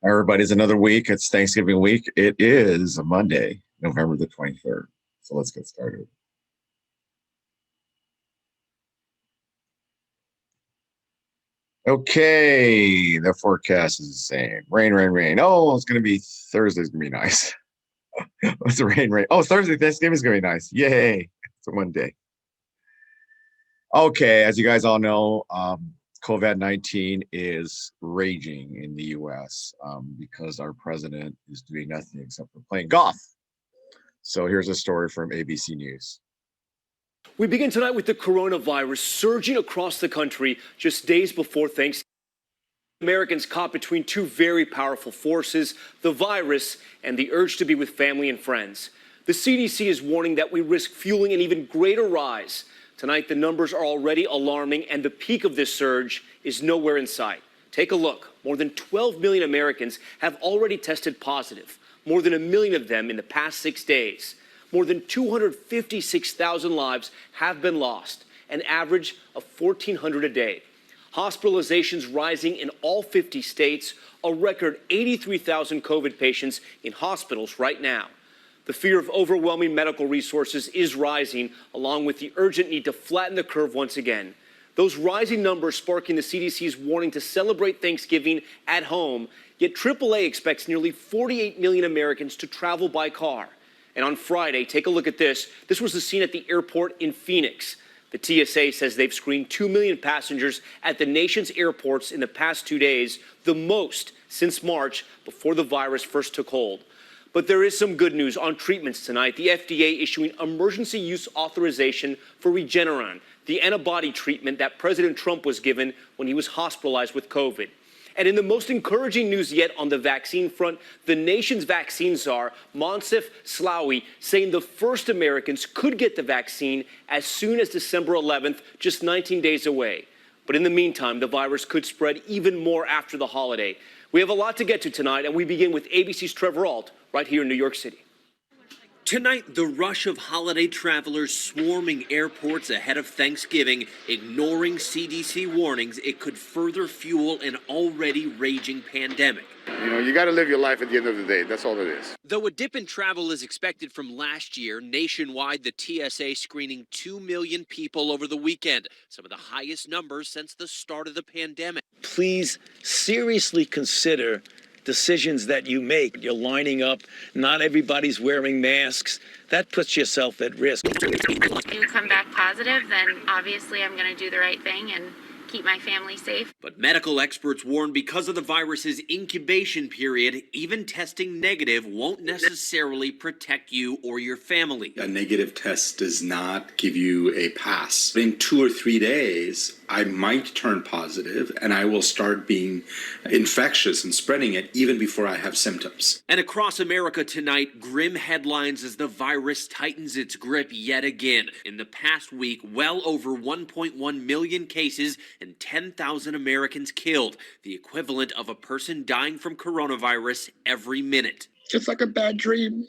Everybody's another week. It's Thanksgiving week. It is a Monday, November the 23rd. So let's get started. Okay, the forecast is the same. Rain, rain, rain. Oh, it's gonna be Thursday's gonna be nice. It's rain, rain. Oh, Thursday, Thanksgiving's gonna be nice. Yay. It's a one day. Okay, as you guys all know, COVID-19 is raging in the US because our president is doing nothing except for playing golf. So here's a story from ABC News. We begin tonight with the coronavirus surging across the country just days before Thanksgiving. Americans caught between two very powerful forces, the virus and the urge to be with family and friends. The CDC is warning that we risk fueling an even greater rise. Tonight, the numbers are already alarming, and the peak of this surge is nowhere in sight. Take a look. More than 12 million Americans have already tested positive, more than 1 million of them in the past 6 days. More than 256,000 lives have been lost, an average of 1,400 a day. Hospitalizations rising in all 50 states, a record 83,000 COVID patients in hospitals right now. The fear of overwhelming medical resources is rising, along with the urgent need to flatten the curve once again. Those rising numbers sparking the CDC's warning to celebrate Thanksgiving at home, yet AAA expects nearly 48 million Americans to travel by car. And on Friday, take a look at this. This was the scene at the airport in Phoenix. The TSA says they've screened 2 million passengers at the nation's airports in the past 2 days, the most since March, before the virus first took hold. But there is some good news on treatments tonight. The FDA issuing emergency use authorization for Regeneron, the antibody treatment that President Trump was given when he was hospitalized with COVID. And in the most encouraging news yet on the vaccine front, the nation's vaccine czar, Moncef Slaoui, saying the first Americans could get the vaccine as soon as December 11th, just 19 days away. But in the meantime, the virus could spread even more after the holiday. We have a lot to get to tonight, and we begin with ABC's Trevor Ault right here in New York City. Tonight, the rush of holiday travelers swarming airports ahead of Thanksgiving, ignoring CDC warnings it could further fuel an already raging pandemic. You know, you got to live your life at the end of the day. That's all it is. Though a dip in travel is expected from last year, nationwide, the TSA screening 2 million people over the weekend, some of the highest numbers since the start of the pandemic. Please seriously consider decisions that you make. You're lining up, not everybody's wearing masks. That puts yourself at risk. If you come back positive, then obviously I'm going to do the right thing and keep my family safe. But medical experts warn because of the virus's incubation period, even testing negative won't necessarily protect you or your family. A negative test does not give you a pass. In 2 or 3 days, I might turn positive and I will start being infectious and spreading it even before I have symptoms. And across America tonight, grim headlines as the virus tightens its grip yet again. In the past week, well over 1.1 million cases and 10,000 Americans killed, the equivalent of a person dying from coronavirus every minute. It's like a bad dream.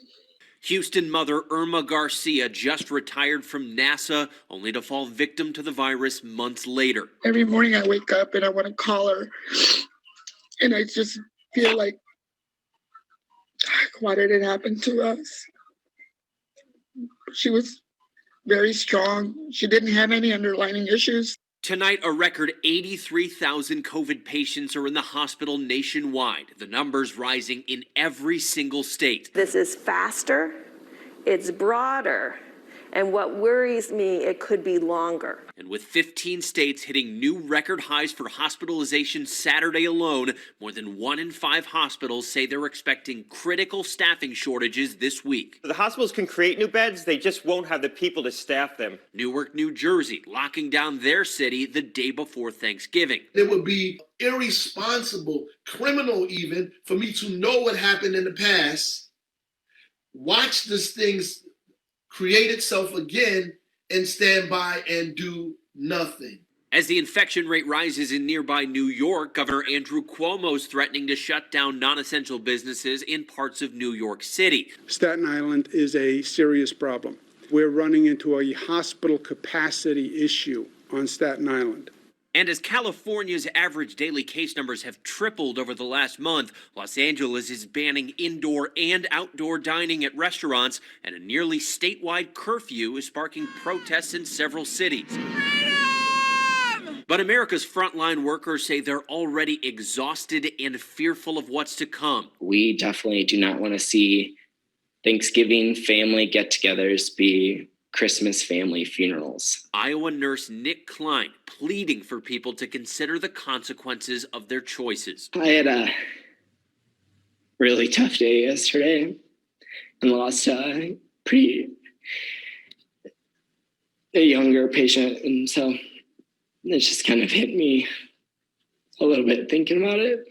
Houston mother Irma Garcia just retired from NASA, only to fall victim to the virus months later. Every morning I wake up and I want to call her, and I just feel like, why did it happen to us? She was very strong. She didn't have any underlying issues. Tonight, a record 83,000 COVID patients are in the hospital nationwide, the numbers rising in every single state. This is faster, it's broader, and what worries me, it could be longer. And with 15 states hitting new record highs for hospitalization Saturday alone, more than 1 in 5 hospitals say they're expecting critical staffing shortages this week. The hospitals can create new beds, they just won't have the people to staff them. Newark, New Jersey, locking down their city the day before Thanksgiving. It would be irresponsible, criminal even, for me to know what happened in the past, watch this thing create itself again, and stand by and do nothing. As the infection rate rises in nearby New York, Governor Andrew Cuomo is threatening to shut down non-essential businesses in parts of New York City. Staten Island is a serious problem. We're running into a hospital capacity issue on Staten Island. And as California's average daily case numbers have tripled over the last month, Los Angeles is banning indoor and outdoor dining at restaurants, and a nearly statewide curfew is sparking protests in several cities. Freedom! But America's frontline workers say they're already exhausted and fearful of what's to come. We definitely do not want to see Thanksgiving family get-togethers be Christmas family funerals. Iowa nurse Nick Klein pleading for people to consider the consequences of their choices. I had a really tough day yesterday and lost a younger patient, and so it just kind of hit me a little bit thinking about it.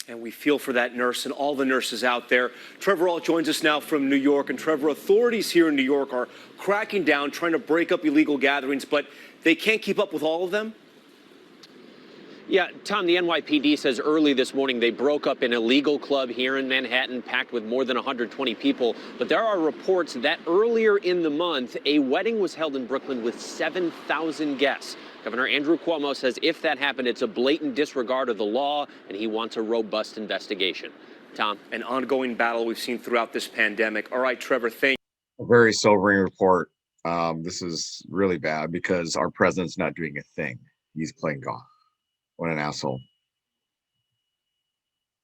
And we feel for that nurse and all the nurses out there. Trevor Ault joins us now from New York. And Trevor, authorities here in New York are cracking down, trying to break up illegal gatherings, but they can't keep up with all of them? Yeah, Tom, the NYPD says early this morning they broke up an illegal club here in Manhattan packed with more than 120 people. But there are reports that earlier in the month, a wedding was held in Brooklyn with 7,000 guests. Governor Andrew Cuomo says if that happened, it's a blatant disregard of the law, and he wants a robust investigation. Tom? An ongoing battle we've seen throughout this pandemic. All right, Trevor, thank you. A very sobering report. This is really bad because our president's not doing a thing. He's playing golf. What an asshole.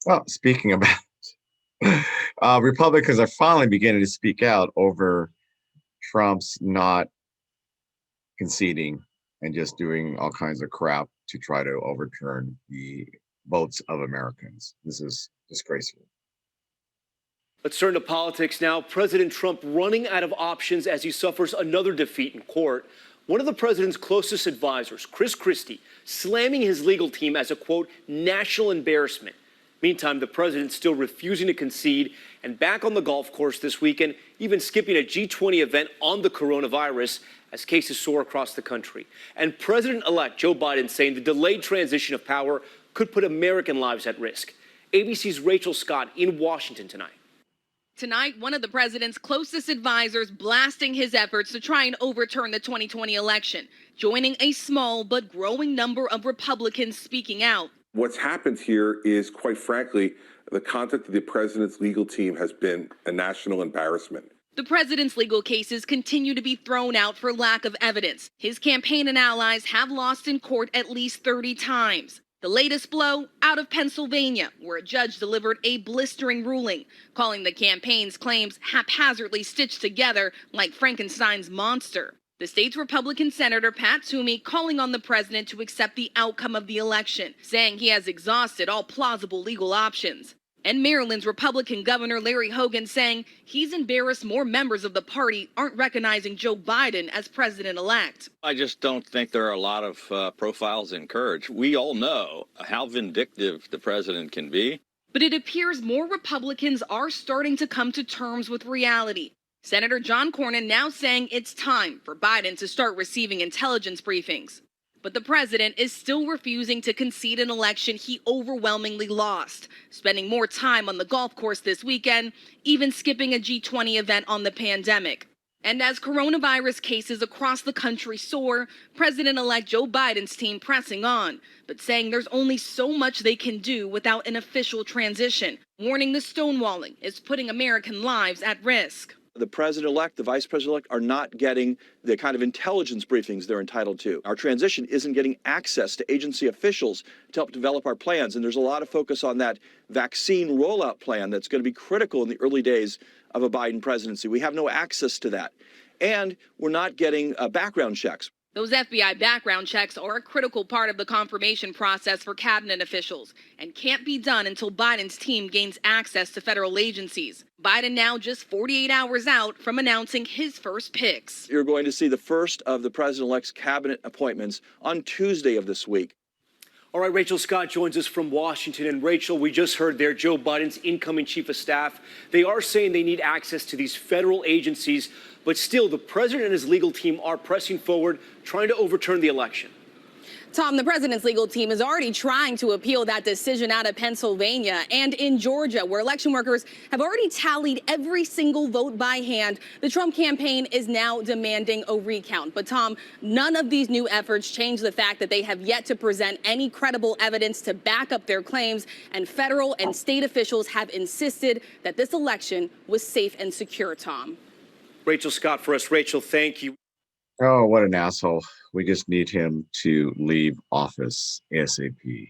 Well, speaking about Republicans are finally beginning to speak out over Trump's not conceding and just doing all kinds of crap to try to overturn the votes of Americans. This is disgraceful. Let's turn to politics now. President Trump running out of options as he suffers another defeat in court. One of the president's closest advisors, Chris Christie, slamming his legal team as a, quote, national embarrassment. Meantime, the president's still refusing to concede and back on the golf course this weekend, even skipping a G20 event on the coronavirus as cases soar across the country. And President-elect Joe Biden saying the delayed transition of power could put American lives at risk. ABC's Rachel Scott in Washington tonight. Tonight, one of the president's closest advisors blasting his efforts to try and overturn the 2020 election, joining a small but growing number of Republicans speaking out. What's happened here is, quite frankly, the conduct of the president's legal team has been a national embarrassment. The president's legal cases continue to be thrown out for lack of evidence. His campaign and allies have lost in court at least 30 times. The latest blow out of Pennsylvania, where a judge delivered a blistering ruling, calling the campaign's claims haphazardly stitched together like Frankenstein's monster. The state's Republican Senator Pat Toomey calling on the president to accept the outcome of the election, saying he has exhausted all plausible legal options. And Maryland's Republican Governor Larry Hogan saying he's embarrassed more members of the party aren't recognizing Joe Biden as president-elect. I just don't think there are a lot of profiles in courage. We all know how vindictive the president can be. But it appears more Republicans are starting to come to terms with reality. Senator John Cornyn now saying it's time for Biden to start receiving intelligence briefings. But the president is still refusing to concede an election he overwhelmingly lost, spending more time on the golf course this weekend, even skipping a G20 event on the pandemic. And as coronavirus cases across the country soar, President-elect Joe Biden's team pressing on, but saying there's only so much they can do without an official transition, warning the stonewalling is putting American lives at risk. The president-elect, the vice president-elect are not getting the kind of intelligence briefings they're entitled to. Our transition isn't getting access to agency officials to help develop our plans. And there's a lot of focus on that vaccine rollout plan that's going to be critical in the early days of a Biden presidency. We have no access to that. And we're not getting background checks. Those FBI background checks are a critical part of the confirmation process for cabinet officials and can't be done until Biden's team gains access to federal agencies. Biden now just 48 hours out from announcing his first picks. You're going to see the first of the president-elect's cabinet appointments on Tuesday of this week. All right, Rachel Scott joins us from Washington. And Rachel, we just heard there Joe Biden's incoming chief of staff. They are saying they need access to these federal agencies, but still the president and his legal team are pressing forward, trying to overturn the election. Tom, the president's legal team is already trying to appeal that decision out of Pennsylvania and in Georgia, where election workers have already tallied every single vote by hand. The Trump campaign is now demanding a recount. But Tom, none of these new efforts change the fact that they have yet to present any credible evidence to back up their claims, and federal and state officials have insisted that this election was safe and secure, Tom. Rachel Scott for us. Rachel, thank you. Oh, what an asshole. We just need him to leave office ASAP.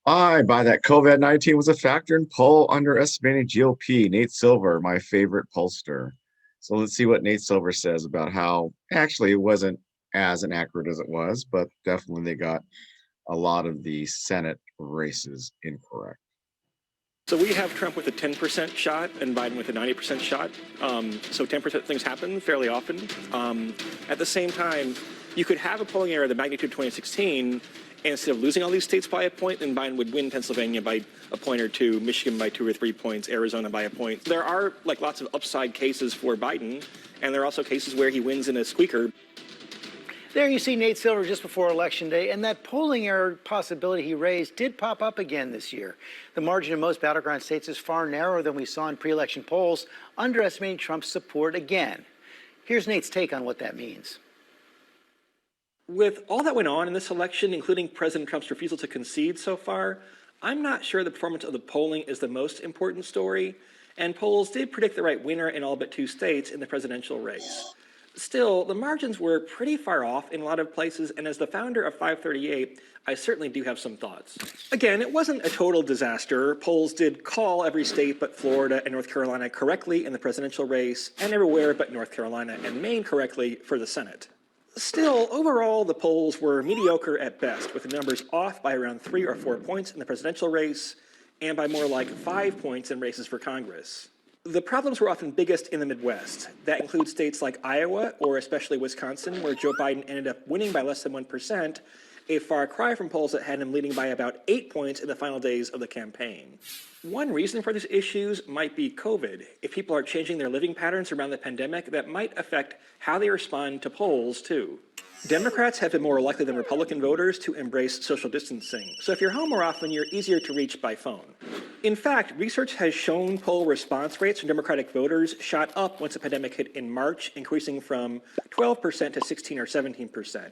I buy that COVID-19 was a factor in poll underestimating GOP. Nate Silver, my favorite pollster. So let's see what Nate Silver says about how actually it wasn't as inaccurate as it was, but definitely they got a lot of the Senate races incorrect. So we have Trump with a 10% shot and Biden with a 90% shot. So 10% things happen fairly often. At the same time, you could have a polling error of the magnitude of 2016, and instead of losing all these states by a point, then Biden would win Pennsylvania by a point or two, Michigan by 2 or 3 points, Arizona by a point. There are lots of upside cases for Biden, and there are also cases where he wins in a squeaker. There you see Nate Silver just before Election Day, and that polling error possibility he raised did pop up again this year. The margin in most battleground states is far narrower than we saw in pre-election polls, underestimating Trump's support again. Here's Nate's take on what that means. With all that went on in this election, including President Trump's refusal to concede so far, I'm not sure the performance of the polling is the most important story, and polls did predict the right winner in all but 2 states in the presidential race. Still, the margins were pretty far off in a lot of places, and as the founder of 538, I certainly do have some thoughts. Again, it wasn't a total disaster. Polls did call every state but Florida and North Carolina correctly in the presidential race, and everywhere but North Carolina and Maine correctly for the Senate. Still, overall, the polls were mediocre at best, with the numbers off by around 3 or 4 points in the presidential race, and by more like 5 points in races for Congress. The problems were often biggest in the Midwest. That includes states like Iowa, or especially Wisconsin, where Joe Biden ended up winning by less than 1%, a far cry from polls that had him leading by about 8 points in the final days of the campaign. One reason for these issues might be COVID. If people are changing their living patterns around the pandemic, that might affect how they respond to polls, too. Democrats have been more likely than Republican voters to embrace social distancing. So if you're home more often, you're easier to reach by phone. In fact, research has shown poll response rates from Democratic voters shot up once the pandemic hit in March, increasing from 12% to 16 or 17%.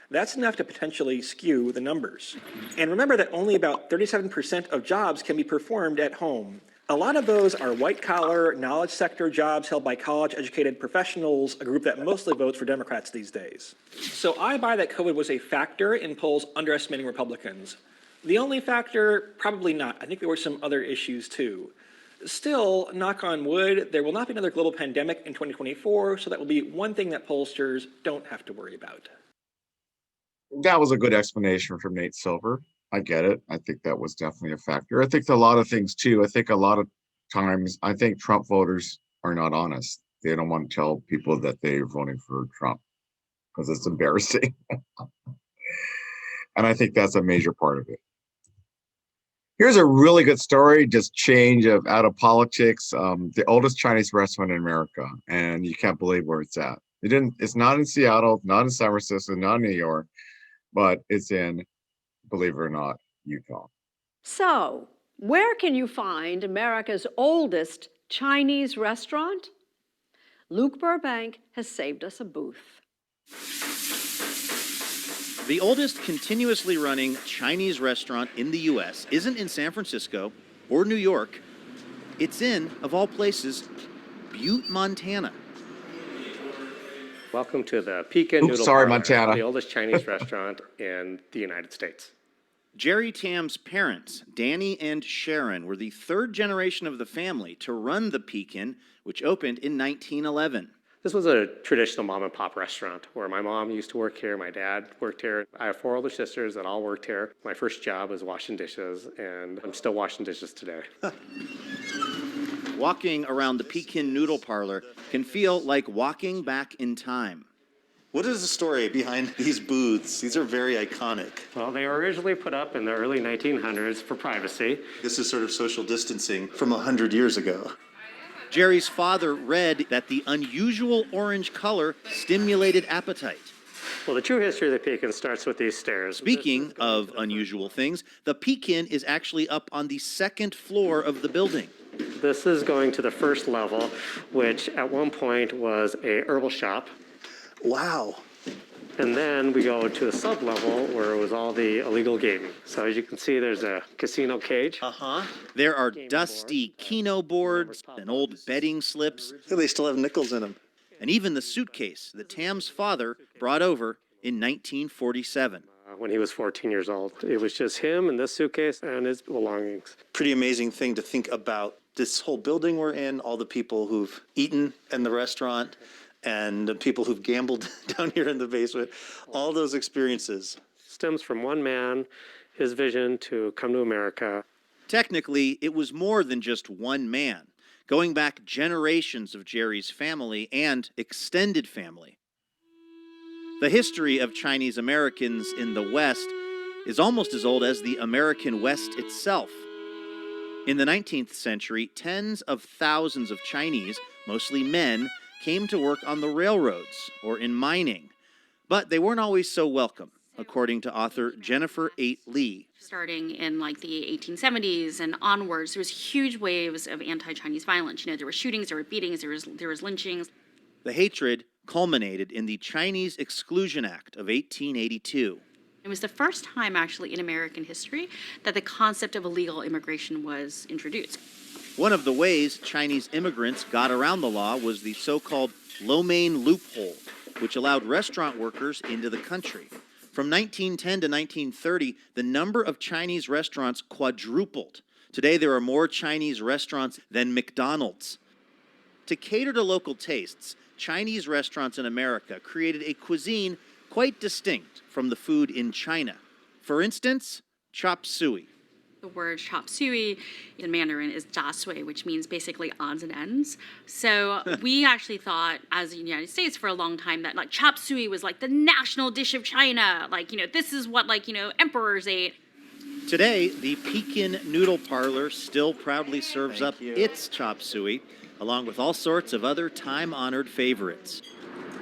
That's enough to potentially skew the numbers. And remember that only about 37% of jobs can be performed at home. A lot of those are white-collar, knowledge sector jobs held by college-educated professionals, a group that mostly votes for Democrats these days. So I buy that COVID was a factor in polls underestimating Republicans. The only factor, probably not. I think there were some other issues too. Still, knock on wood, there will not be another global pandemic in 2024, so that will be one thing that pollsters don't have to worry about. That was a good explanation from Nate Silver. I get it. I think that was definitely a factor. I think a lot of things too. I think a lot of times, I think Trump voters are not honest. They don't want to tell people that they're voting for Trump because it's embarrassing. And I think that's a major part of it. Here's a really good story, just change of out of politics. The oldest Chinese restaurant in America, and you can't believe where it's at. It's not in Seattle, not in San Francisco, not in New York, but it's in, believe it or not, Utah. So, where can you find America's oldest Chinese restaurant? Luke Burbank has saved us a booth. The oldest continuously running Chinese restaurant in the U.S. isn't in San Francisco or New York. It's in, of all places, Butte, Montana. Welcome to the Pekin Noodle Sorry, Parlor, Montana. the oldest Chinese restaurant in the United States. Jerry Tam's parents, Danny and Sharon, were the third generation of the family to run the Pekin, which opened in 1911. This was a traditional mom and pop restaurant where my mom used to work here, my dad worked here. I have 4 older sisters that all worked here. My first job was washing dishes, and I'm still washing dishes today. Walking around the Pekin Noodle Parlor can feel like walking back in time. What is the story behind these booths? These are very iconic. Well, they were originally put up in the early 1900s for privacy. This is sort of social distancing from 100 years ago. Jerry's father read that the unusual orange color stimulated appetite. Well, the true history of the Pekin starts with these stairs. Speaking of unusual things, the Pekin is actually up on the second floor of the building. This is going to the first level, which at one point was a herbal shop. Wow. And then we go to the sub-level where it was all the illegal gaming. So as you can see, there's a casino cage. There are dusty Keno boards and old betting slips. They still have nickels in them. And even the suitcase that Tam's father brought over in 1947. When he was 14 years old. It was just him and this suitcase and his belongings. Pretty amazing thing to think about. This whole building we're in, all the people who've eaten in the restaurant, and the people who've gambled down here in the basement, all those experiences. Stems from one man, his vision to come to America. Technically, it was more than just one man, going back generations of Jerry's family and extended family. The history of Chinese Americans in the West is almost as old as the American West itself. In the 19th century, tens of thousands of Chinese, mostly men, came to work on the railroads or in mining. But they weren't always so welcome, according to author Jennifer 8 Lee. Starting in like the 1870s and onwards, there was huge waves of anti-Chinese violence. You know, there were shootings, there were beatings, there was lynchings. The hatred culminated in the Chinese Exclusion Act of 1882. It was the first time actually in American history that the concept of illegal immigration was introduced. One of the ways Chinese immigrants got around the law was the so-called lo mein loophole, which allowed restaurant workers into the country. From 1910 to 1930, the number of Chinese restaurants quadrupled. Today, there are more Chinese restaurants than McDonald's. To cater to local tastes, Chinese restaurants in America created a cuisine quite distinct from the food in China. For instance, chop suey. The word chop suey in Mandarin is da sui, which means basically odds and ends. So we actually thought, as the United States for a long time, that like chop suey was like the national dish of China. Like, you know, this is what like, you know, emperors ate. Today, the Pekin Noodle Parlor still proudly serves up its chop suey, along with all sorts of other time-honored favorites.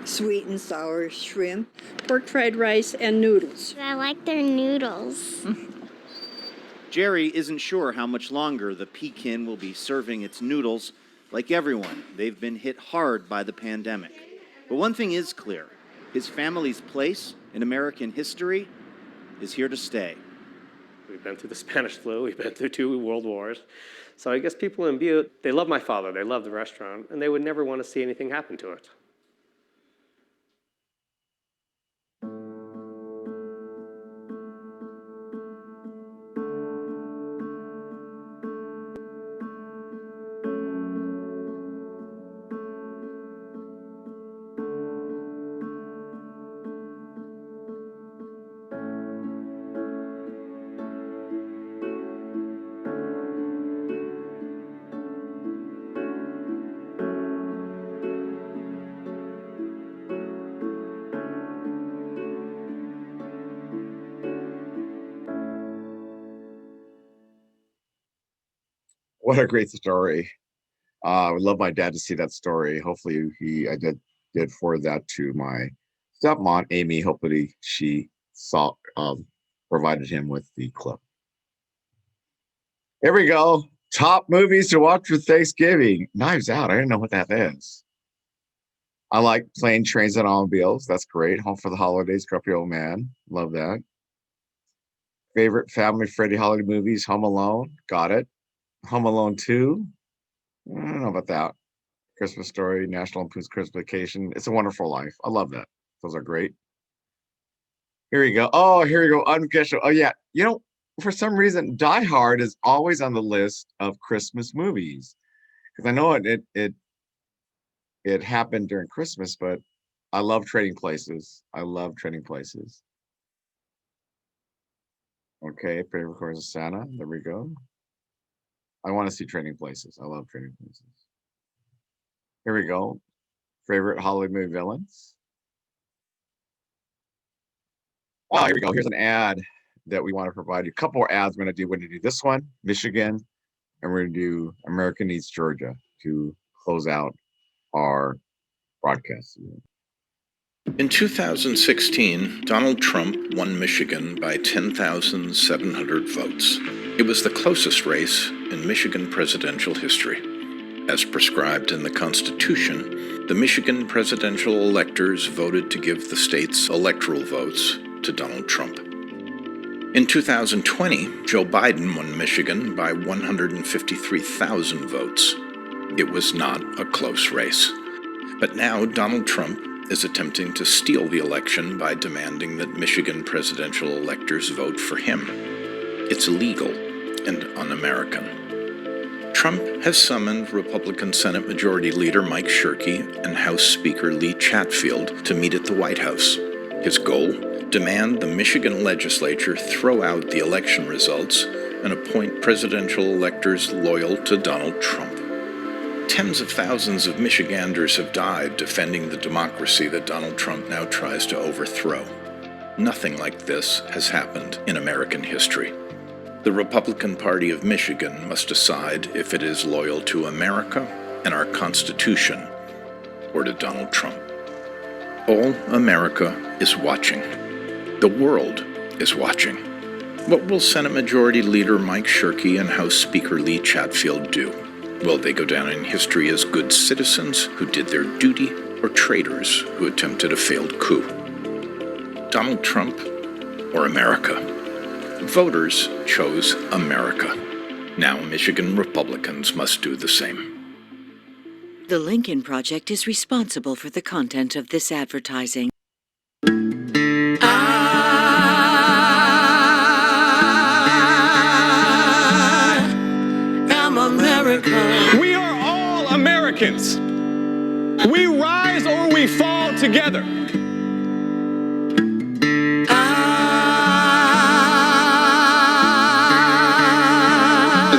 Sweet and sour shrimp, pork fried rice, and noodles. I like their noodles. Jerry isn't sure how much longer the Pekin will be serving its noodles. Like everyone, they've been hit hard by the pandemic. But one thing is clear. His family's place in American history is here to stay. We've been through the Spanish flu, we've been through 2 world wars. So I guess people in Butte, they love my father, they love the restaurant, and they would never want to see anything happen to it. What a great story. I would love my dad to see that story. Hopefully I did forward that to my stepmom, Amy. Hopefully she provided him with the clip. Here we go. Top movies to watch for Thanksgiving. Knives Out. I didn't know what that is. I like Planes, Trains, and Automobiles. That's great. Home for the Holidays, Grumpy Old Man. Love that. Favorite family-friendly holiday movies, Home Alone. Got it. Home Alone 2. I don't know about that. Christmas Story, National Lampoon's Christmas Vacation. It's a Wonderful Life. I love that. Those are great. Here we go. Oh, here we go. Unconditional. Oh, yeah. You know, for some reason, Die Hard is always on the list of Christmas movies. Because I know it happened during Christmas, but I love Trading Places. I love Trading Places. Okay, favorite Chorus of Santa. There we go. I want to see Trading Places. I love Trading Places. Here we go. Favorite holiday movie villains. Oh, here we go. Here's an ad that we want to provide you. A couple more ads. We're going to do this one, Michigan, and we're going to do America Needs Georgia to close out our broadcast. In 2016, Donald Trump won Michigan by 10,700 votes. It was the closest race in Michigan presidential history. As prescribed in the Constitution, the Michigan presidential electors voted to give the state's electoral votes to Donald Trump. In 2020, Joe Biden won Michigan by 153,000 votes. It was not a close race. But now Donald Trump is attempting to steal the election by demanding that Michigan presidential electors vote for him. It's illegal and un-American. Trump has summoned Republican Senate Majority Leader Mike Shirkey and House Speaker Lee Chatfield to meet at the White House. His goal? Demand the Michigan legislature throw out the election results and appoint presidential electors loyal to Donald Trump. Tens of thousands of Michiganders have died defending the democracy that Donald Trump now tries to overthrow. Nothing like this has happened in American history. The Republican Party of Michigan must decide if it is loyal to America and our Constitution or to Donald Trump. All America is watching. The world is watching. What will Senate Majority Leader Mike Shirkey and House Speaker Lee Chatfield do? Will they go down in history as good citizens who did their duty or traitors who attempted a failed coup? Donald Trump or America? Voters chose America. Now Michigan Republicans must do the same. The Lincoln Project is responsible for the content of this advertising. We are all Americans. We rise or we fall together.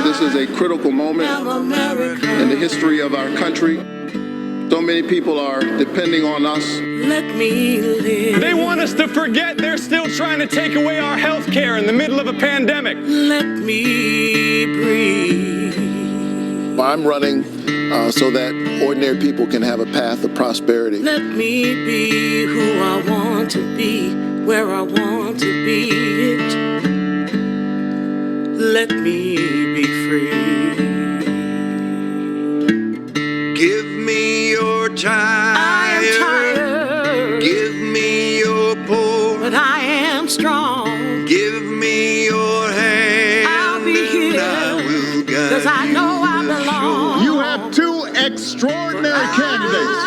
This is a critical moment in the history of our country. So many people are depending on us. Let me live. They want us to forget they're still trying to take away our health care in the middle of a pandemic. Let me breathe. I'm running so that ordinary people can have a path of prosperity. Let me be who I want to be, where I want to be it. Let me be free. Give me your time. I am tired. Give me your poor. But I am strong. Give me your hand. I'll be here. I will guide 'Cause I know I belong. You have two extraordinary candidates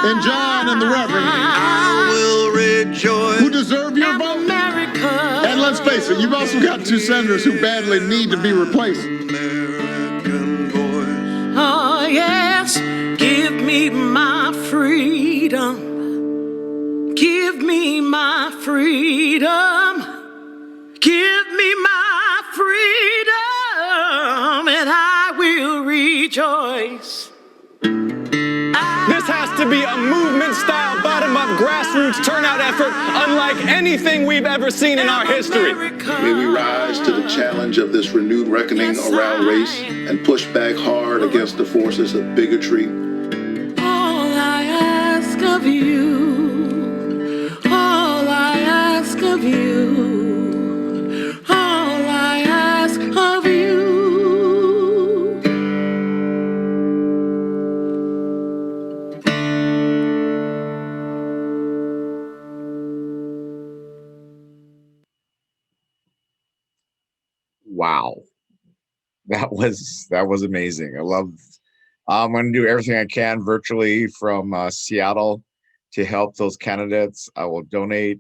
in John and the Reverend. I will rejoice. Who deserve your vote. America. And let's face it, you've also got two senators who badly need to be replaced. Oh, yes. Give me my freedom. Give me my freedom. Give me my freedom, and I will rejoice. This has to be a movement-style, bottom-up, grassroots turnout effort unlike anything we've ever seen in our history. May we rise to the challenge of this renewed reckoning around race and push back hard against the forces of bigotry. All I ask of you, all I ask of you, all I ask of you. Wow. That was amazing. I love. I'm going to do everything I can virtually from Seattle to help those candidates. I will donate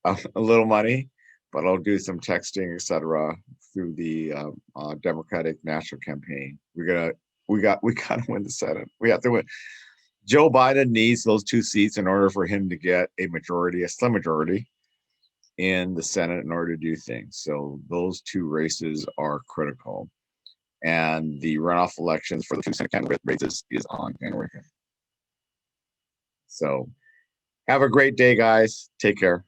a little money, but I'll do some texting, etc., through the Democratic National Campaign. We gotta win the Senate. We have to win. Joe Biden needs those two seats in order for him to get a majority, a slim majority in the Senate in order to do things. So those two races are critical. And the runoff elections for the two Senate candidate races is on January 5th. So have a great day, guys. Take care.